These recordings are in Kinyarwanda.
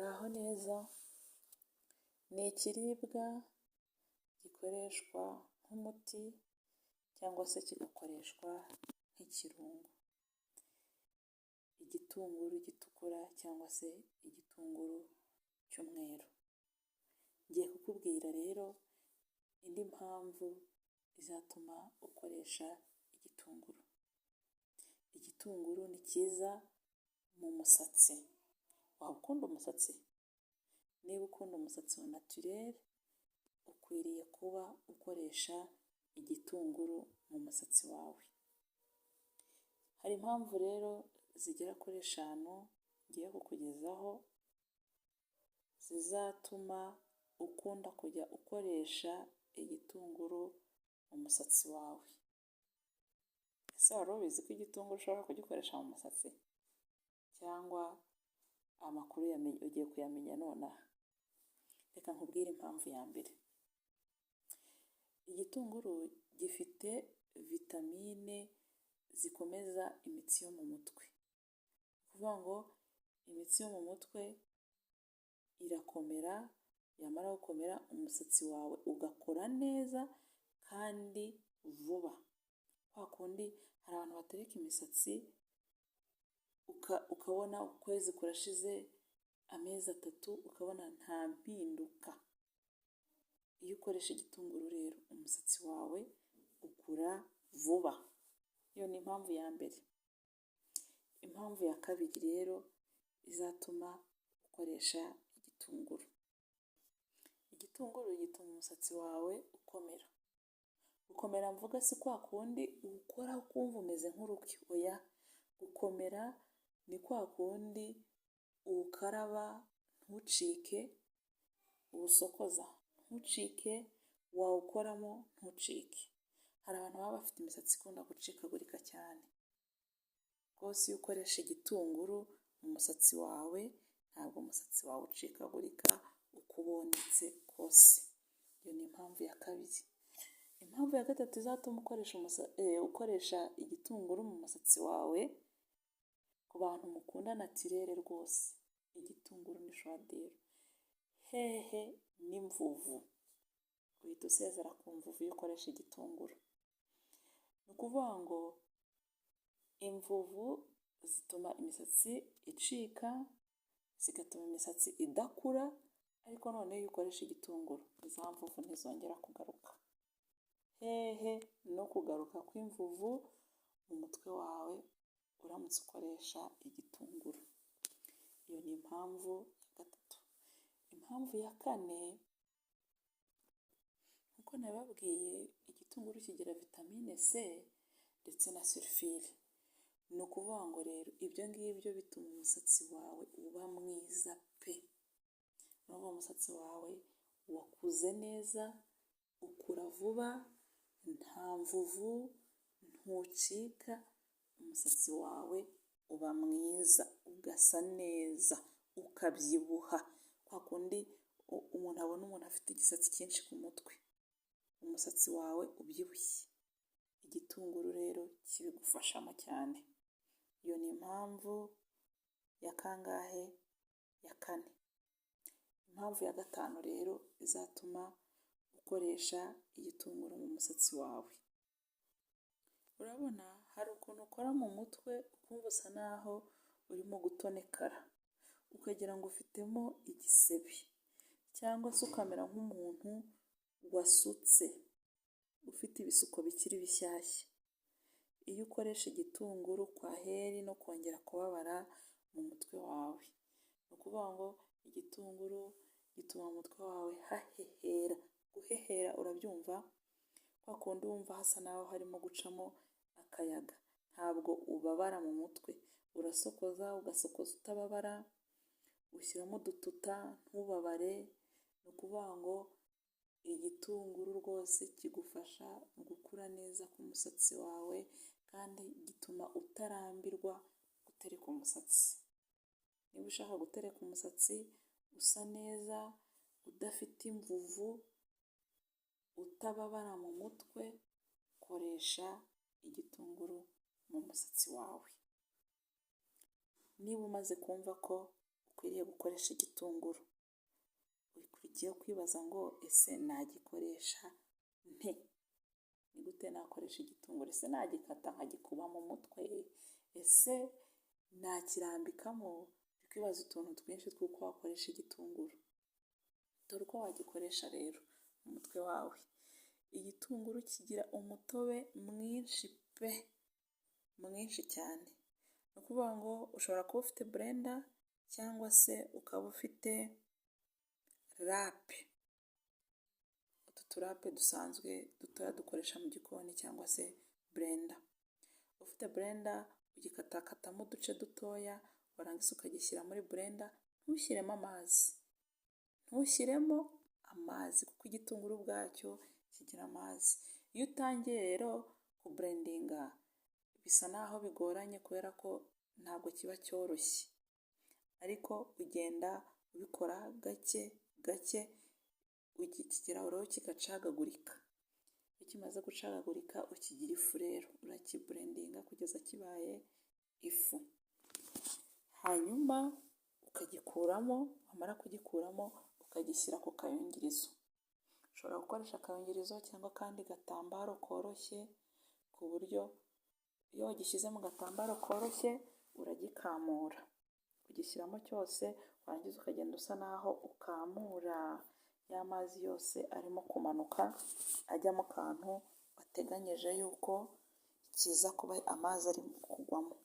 Muraho neza, ni ikiribwa gikoreshwa nk'umuti cyangwa se kigakoreshwa nk'ikirungo. Igitunguru gitukura cyangwa se igitunguru cy'umweru. Ngiye kukubwira rero indi mpamvu izatuma ukoresha igitunguru. Igitunguru ni cyiza mu musatsi. Waba ukunda umusatsi? Niba ukunda umusatsi wa naturel, ukwiriye kuba ukoresha igitunguru mu musatsi wawe. Hari impamvu rero zigera kuri 5 ngiye kukugezaho zizatuma ukunda kujya ukoresha igitunguru mu musatsi wawe. Ese wari ubizi ko igitunguru ushobora kugikoresha mu musatsi? Cyangwa amakuru ugiye kuyamenya nonaha? Reka nkubwire impamvu ya mbere. Igitunguru gifite vitamine zikomeza imitsi yo mu mutwe. Kuvuga ngo imitsi yo mu mutwe irakomera, yamara gukomera umusatsi wawe ugakora neza kandi vuba. Kwa kundi hari abantu batereka imisatsi ukabona ukwezi kurashize, amezi 3 ukabona nta mpinduka. Iyo ukoresha igitunguru rero umusatsi wawe ukura vuba. Iyo ni impamvu ya mbere. Impamvu ya kabiri rero izatuma ukoresha igitunguru. Igitunguru gituma umusatsi wawe ukomera. Gukomera mvuga si kwa kundi ukora ukumva umeze nk'uruki. Oya, gukomera ni kwa kundi ukaraba ntucike, uwusokoza ntucike, wawukoramo ntucike. Hari abantu baba bafite imisatsi ikunda gucikagurika cyane. Rwose iyo ukoresha igitunguru mu musatsi wawe, ntabwo umusatsi wawe ucikagurika uko ubonetse kose. Iyo ni impamvu ya kabiri. Impamvu ya gatatu izatuma ukoresha igitunguru mu musatsi wawe, ku bantu mukunda naturel rwose, igitunguru ni shwadiro. Hehe n'imvuvu. Uhita usezera ku mvuvu iyo ukoresha igitunguru. Ni ukuvuga ngo imvuvu zituma imisatsi icika, zigatuma imisatsi idakura, ariko noneho iyo ukoresha igitunguru za mvuvu ntizongera kugaruka. Hehe no kugaruka kw'imvuvu mu mutwe wawe uramutse ukoresha igitunguru. Iyo ni impamvu ya gatatu. Impamvu ya kane, nkuko nababwiye, igitunguru kigira vitamine C ndetse na sulfure. Ni ukuvuga ngo rero ibyo ngibyo bituma umusatsi wawe uba mwiza pe. N'uwo umusatsi wawe wakuze neza, ukura vuba, nta mvuvu, ntucika, umusatsi wawe uba mwiza, ugasa neza, ukabyibuha. Kwa kundi umuntu abona umuntu afite igisatsi cyinshi ku mutwe, umusatsi wawe ubyibushye. Igitunguru rero kibigufashamo cyane. Iyo ni impamvu ya kangahe? Ya 4. Impamvu ya 5 rero izatuma ukoresha igitunguru mu musatsi wawe. Urabona hari ukuntu ukora mu mutwe ukumva usa naho urimo gutonekara, ukagira ngo ufitemo igisebe, cyangwa se ukamera nk'umuntu wasutse, ufite ibisuko bikiri bishyashya. Iyo ukoresha igitunguru kwaheri no kongera kubabara mu mutwe wawe. Ni ukuvuga ngo igitunguru gituma mu mutwe wawe hahehera. Guhehera urabyumva? Kwa kundi wumva hasa naho harimo gucamo akayaga. Ntabwo ubabara mu mutwe. Urasokoza, ugasokoza utababara, ushyiramo udututa ntubabare. Ni ukuvuga ngo igitunguru rwose kigufasha mu gukura neza k'umusatsi wawe, kandi gituma utarambirwa gutereka umusatsi. Niba ushaka gutereka umusatsi usa neza, udafite imvuvu, utababara mu mutwe, koresha igitunguru mu musatsi wawe. Niba umaze kumva ko udakwiriye gukoresha igitunguru. Ukurikiyeho kwibaza ngo ese nagikoresha nte? Ni gute nakoresha igitunguru? Ese nagikata nkagikuba mu mutwe? Ese nakirambikamo? Uri kwibaza utuntu twinshi tw'uko wakoresha igitunguru. Dore uko wagikoresha rero mu mutwe wawe. Igitunguru kigira umutobe mwinshi pe, mwinshi cyane. Ni ukuvuga ngo ushobora kuba ufite blender cyangwa se ukaba ufite rape. Utu turape dusanzwe dutoya dukoresha mu gikoni cyangwa se blender. Ufite blender ugikatakatamo uduce dutoya, warangiza ukagishyira muri blender, ntushyiremo amazi. Ntushyiremo amazi kuko igitunguru ubwacyo kigira amazi. Iyo utangiye rero kuburendinga bisa naho bigoranye kubera ko ntabwo kiba cyoroshye, ariko ugenda ubikora gake gake ukigeraho rero kigacagagurika. Iyo kimaze gucagagurika ukigira ifu rero, urakiburendinga kugeza kibaye ifu, hanyuma ukagikuramo. Wamara kugikuramo ukagishyira ku kayungirizo. Ushobora gukoresha akayungirizo cyangwa akandi gatambaro koroshye, ku buryo iyo wagishyize mu gatambaro koroshye uragikamura, ugishyiramo cyose, warangiza ukagenda usa naho ukamura ya mazi yose arimo kumanuka ajya mu kantu wateganyije yuko kiza kuba amazi ari kugwamo.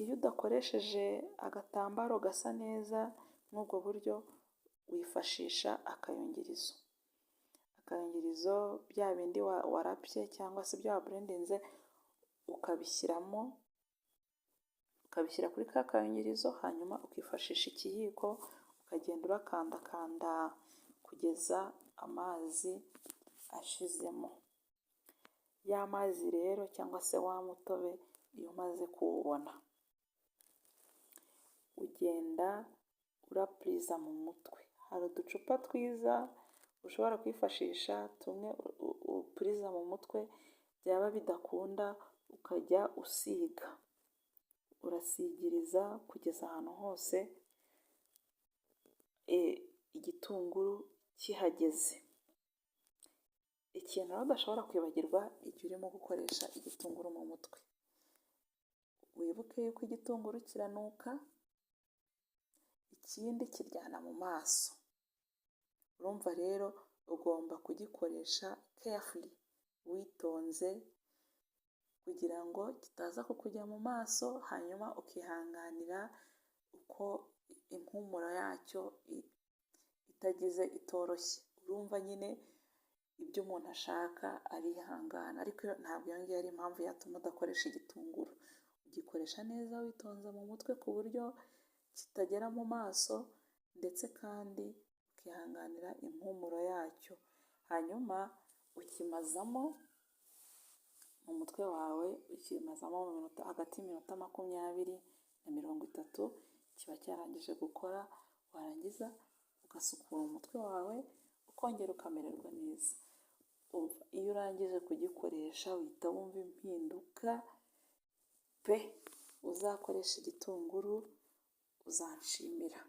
Iyo udakoresheje agatambaro gasa neza nk'ubwo buryo, wifashisha akayungirizo. Akayungirizo bya bindi warapye cyangwa se bya waburendinze, ukabishyiramo, ukabishyira kuri ka kayungirizo, hanyuma ukifashisha ikiyiko ukagenda urakandakanda kugeza amazi ashizemo. Ya mazi rero cyangwa se wa mutobe iyo umaze kuwubona, ugenda urapuriza mu mutwe. Hari uducupa twiza ushobora kwifashisha, tumwe upuriza mu mutwe, byaba bidakunda ukajya usiga. Urasigiriza kugeza ahantu hose igitunguru kihageze. Ikintu rero udashobora kwibagirwa igihe urimo gukoresha igitunguru mu mutwe, wibuke yuko igitunguru kiranuka, ikindi kiryana mu maso. Urumva rero ugomba kugikoresha carefully, witonze, kugira ngo kitaza kukujya mu maso, hanyuma ukihanganira uko impumuro yacyo itoroshye. Urumva nyine ibyo umuntu ashaka arihangana, ariko ntabwo iyo ngiyo ari impamvu yatuma udakoresha igitunguru. Ugikoresha neza witonze mu mutwe ku buryo kitagera mu maso, ndetse kandi ukihanganira impumuro yacyo. Hanyuma ukimazamo mu mutwe wawe, ukimazamo hagati y'iminota 20 na 30, kiba cyarangije gukora. Warangiza ugasukura umutwe wawe, ukongera ukamererwa neza. Iyo urangije kugikoresha uhita wumva impinduka pe. Uzakoresha igitunguru uzanshimira.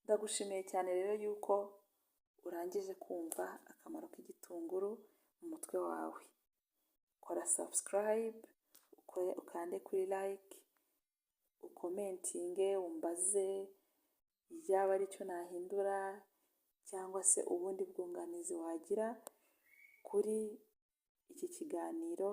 Ndagushimiye cyane rero yuko urangije kumva akamaro k'igitunguru mu mutwe wawe. Kora subscribe, ukande kuri like, ukomentinge, umbaze yaba ari cyo nahindura cyangwa se ubundi bwunganizi wagira kuri iki kiganiro.